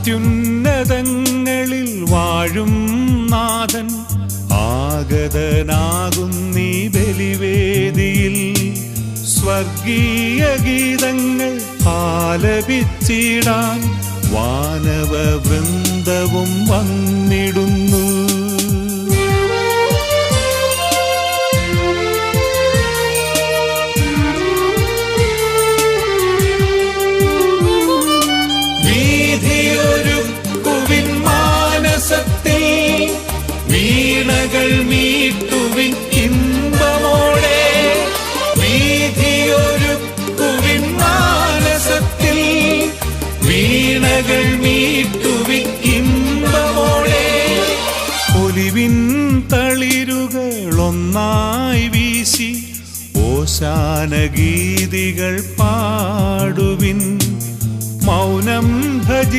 അത്യുന്നതങ്ങളിൽ വാഴും നാഥൻ ആഗതനാകുന്നീ ബലിവേദിയിൽ സ്വർഗീയ ഗീതങ്ങൾ ആലപിച്ചിടാൻ വാനവ വൃന്ദവും വന്നിടുന്നു. വീതിയൊരുക്കുവിൻ മാനസത്തിൽ വീണകൾ മീട്ടുവിൻ ഇമ്പമോടെ. വീതിയൊരുക്കുവിൻ മാനസത്തിൽ വീണകൾ മീട്ടുവിൻ ഇമ്പമോടെ. ഒലിവിൻ തളിരുകൾ ഒന്നായി വീശി ഓശാന ഗീതികൾ പാടുവിൻ. മൗനം ഭജി